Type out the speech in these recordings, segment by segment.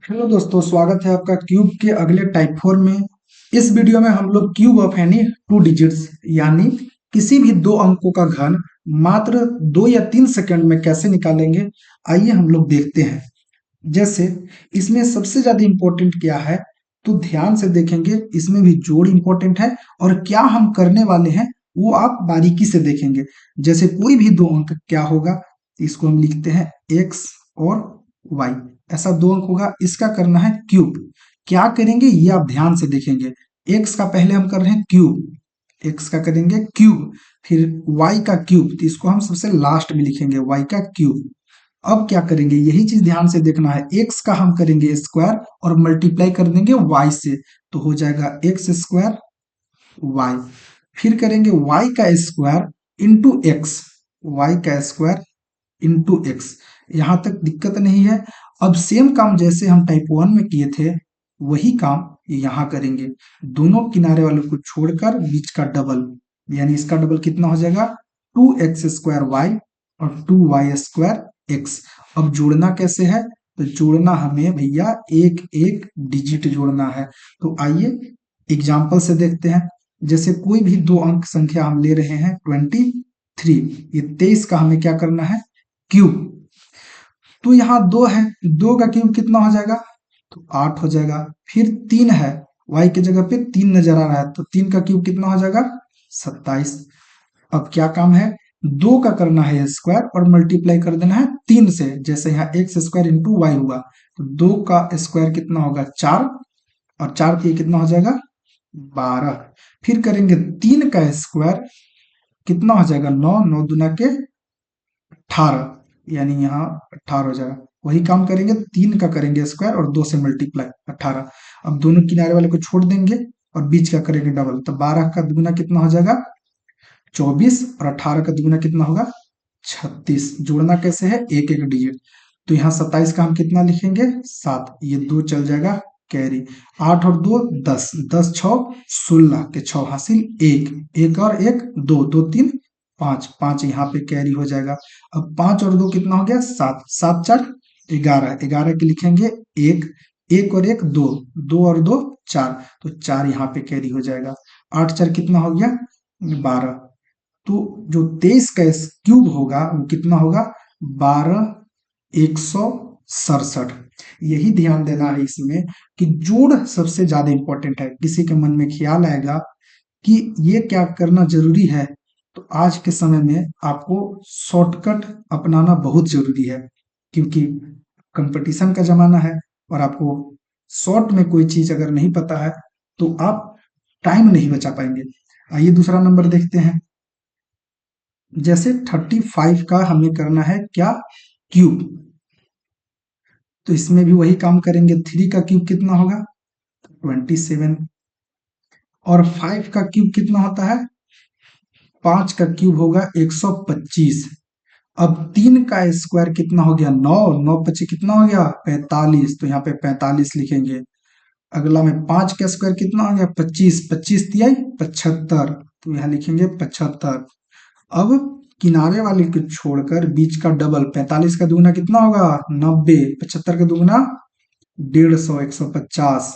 Hello दोस्तों, स्वागत है आपका क्यूब के अगले टाइप 4 में। इस वीडियो में हम लोग cube of any two digits यानी किसी भी दो अंकों का घन मात्र 2 या 3 सेकंड में कैसे निकालेंगे, आइए हम लोग देखते हैं। जैसे इसमें सबसे ज्यादा इंपॉर्टेंट क्या है, तो ध्यान से देखेंगे। इसमें भी जोड़ इंपॉर्टेंट है और क्या हम करने वाले हैं वो आप बारीकी से देखेंगे। जैसे कोई भी दो अंक क्या होगा, इसको हम लिखते हैं x और y। ऐसा दो अंक होगा, इसका करना है क्यूब। क्या करेंगे ये आप ध्यान से देखेंगे। x का पहले हम कर रहे हैं क्यूब, x का करेंगे क्यूब, फिर y का क्यूब, तो इसको हम सबसे लास्ट में लिखेंगे y का क्यूब। अब क्या करेंगे, यही चीज ध्यान से देखना है। x का हम करेंगे स्क्वायर और मल्टीप्लाई कर देंगे y से, तो हो जाएगा एक्स स्क्वायर y। फिर करेंगे y का स्क्वायर इंटू एक्स, वाई का स्क्वायर इंटू एक्स। यहां तक दिक्कत नहीं है। अब सेम काम जैसे हम टाइप 1 में किए थे वही काम यहाँ करेंगे। दोनों किनारे वालों को छोड़कर बीच का डबल, यानी इसका डबल कितना हो जाएगा 2x² y और 2y² x। अब जोड़ना कैसे है, तो जोड़ना हमें भैया एक एक डिजिट जोड़ना है। तो आइए एग्जाम्पल से देखते हैं। जैसे कोई भी दो अंक संख्या हम ले रहे हैं 23, ये 23 का हमें क्या करना है क्यूब। तो यहाँ दो है, दो का क्यूब कितना हो जाएगा, तो 8 हो जाएगा। फिर 3 है, y की जगह पे 3 नजर आ रहा है, तो 3 का क्यूब कितना हो जाएगा 27। अब क्या काम है, दो का करना है स्क्वायर और मल्टीप्लाई कर देना है 3 से। जैसे यहाँ x² इंटू वाई हुआ, तो 2 का स्क्वायर कितना होगा 4, और 4 पे कितना हो जाएगा 12। फिर करेंगे 3 का स्क्वायर, कितना हो जाएगा 9, 9 दूना के 18, यानी यहाँ 18 हो जाएगा। वही काम करेंगे, 3 का करेंगे स्क्वायर और 2 से मल्टीप्लाई 18। अब दोनों किनारे वाले को छोड़ देंगे और बीच का करेंगे डबल, तो 12 का दुगुना कितना हो जाएगा 24, और 18 का दुगुना कितना होगा 36। जोड़ना कैसे है, एक एक डिजिट। तो यहाँ 27 का हम कितना लिखेंगे 7, ये 2 चल जाएगा कैरी। 8 और 2 10, 10 6 16 के 6 हासिल 1, 1 और 1 2, 2 3 5, 5 यहाँ पे कैरी हो जाएगा। अब 5 और 2 कितना हो गया 7, 7 4 11, 11 के लिखेंगे 1, 1 और 1 2, 2 और 2 4, तो 4 यहाँ पे कैरी हो जाएगा। 8 4 कितना हो गया 12। तो जो 23 का क्यूब होगा वो कितना होगा 12,167। यही ध्यान देना है इसमें कि जोड़ सबसे ज्यादा इंपॉर्टेंट है। किसी के मन में ख्याल आएगा कि ये क्या करना जरूरी है, तो आज के समय में आपको शॉर्टकट अपनाना बहुत जरूरी है, क्योंकि कंपटीशन का जमाना है और आपको शॉर्ट में कोई चीज अगर नहीं पता है तो आप टाइम नहीं बचा पाएंगे। आइए दूसरा नंबर देखते हैं। जैसे 35 का हमें करना है क्या क्यूब, तो इसमें भी वही काम करेंगे। 3 का क्यूब कितना होगा 27, और 5 का क्यूब कितना होता है 5 का क्यूब होगा 125। अब 3 का स्क्वायर कितना हो गया 9, 9 पचे कितना हो गया 45, तो यहाँ पे 45 लिखेंगे। अगला में 5 का स्क्वायर कितना हो गया 25, 25 तिहाई 75, तो यहाँ लिखेंगे 75। अब किनारे वाले को छोड़कर बीच का डबल, 45 का दुगुना कितना होगा 90, 75 का दुगुना 150, 150।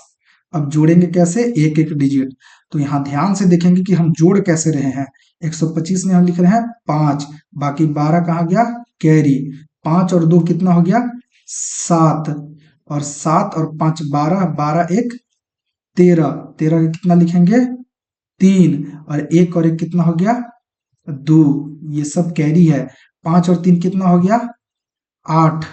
अब जोड़ेंगे कैसे, एक एक डिजिट। तो यहाँ ध्यान से देखेंगे कि हम जोड़ कैसे रहे हैं। 125 में हम लिख रहे हैं 5, बाकी 12 कहाँ गया कैरी। 5 और 2 कितना हो गया 7, और 7 और 5 12, 12 1 13, 13 कितना लिखेंगे 3, और 1 और 1 कितना हो गया 2, ये सब कैरी है। 5 और 3 कितना हो गया 8,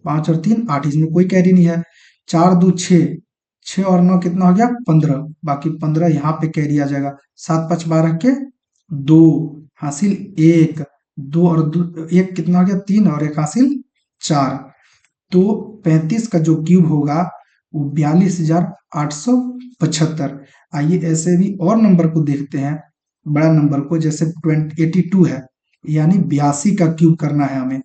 5 और 3 8, इसमें कोई कैरी नहीं है। 4 2 6, 6 और 9 कितना हो गया 15, बाकी 15 यहाँ पे कैरी आ जाएगा। 7 5 12 के 2 हासिल 1, 2 और 2 1 कितना हो गया 3, और 1 हासिल 4। तो 35 का जो क्यूब होगा वो 42,875। आइए ऐसे भी और नंबर को देखते हैं, बड़ा नंबर को। जैसे 82 है, यानी 82 का क्यूब करना है हमें।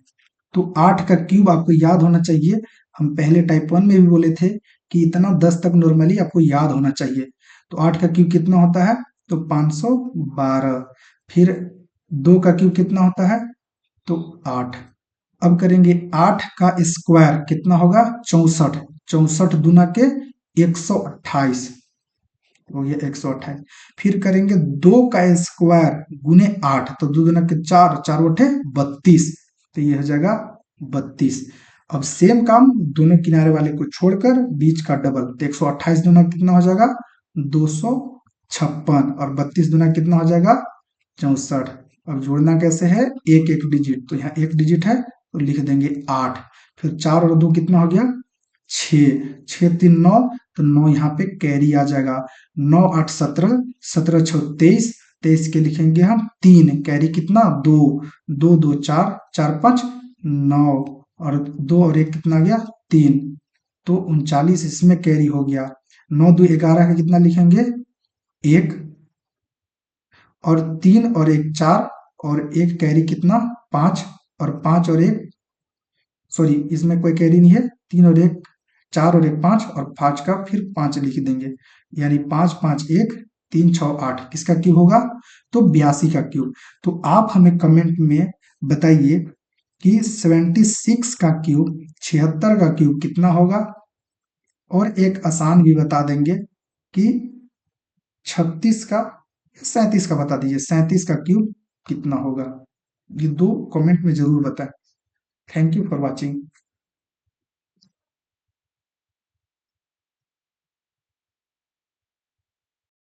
तो 8 का क्यूब आपको याद होना चाहिए। हम पहले टाइप 1 में भी बोले थे कि इतना 10 तक नॉर्मली आपको याद होना चाहिए। तो 8 का क्यूब कितना होता है, तो 512। फिर 2 का क्यूब कितना होता है, तो 8। अब करेंगे 8 का स्क्वायर कितना होगा 64, 64 दूना के 128 हो गया 128। फिर करेंगे 2 का स्क्वायर गुने 8, तो 2 दूना के 4, 4 बटे 32, तो ये हो जाएगा 32। अब सेम काम दोनों किनारे वाले को छोड़कर बीच का डबल, तो 128 दूना कितना हो जाएगा 256, और 32 दूना कितना हो जाएगा 64। अब जोड़ना कैसे है, एक एक डिजिट, तो यहाँ एक डिजिट है तो लिख देंगे 8। फिर 4 और 2 कितना हो गया 6, 6 3 9, तो 9 यहाँ पे कैरी आ जाएगा, 9 8 17, 17 6 23, 23 के लिखेंगे हम 3, कैरी कितना 2, 2 2 4, 4 5 9, और 2 और 1 कितना आ गया 3, तो 39 इसमें कैरी हो गया। 9 2 11 का कितना लिखेंगे 1, और 3 और 1 4, और 1 कैरी कितना 5, और 5 और 1, सॉरी इसमें कोई कैरी नहीं है, 3 और 1 4, और 1 5, और 5 का फिर 5 लिख देंगे, यानी 5 5 1 3 6 8, किसका क्यूब होगा, तो 82 का क्यूब। तो आप हमें कमेंट में बताइए कि 76 का क्यूब, 76 का क्यूब कितना होगा, और एक आसान भी बता देंगे कि 36 का, 37 का बता दीजिए, 37 का क्यूब कितना होगा। ये दो कमेंट में जरूर बताएं। Thank you for watching.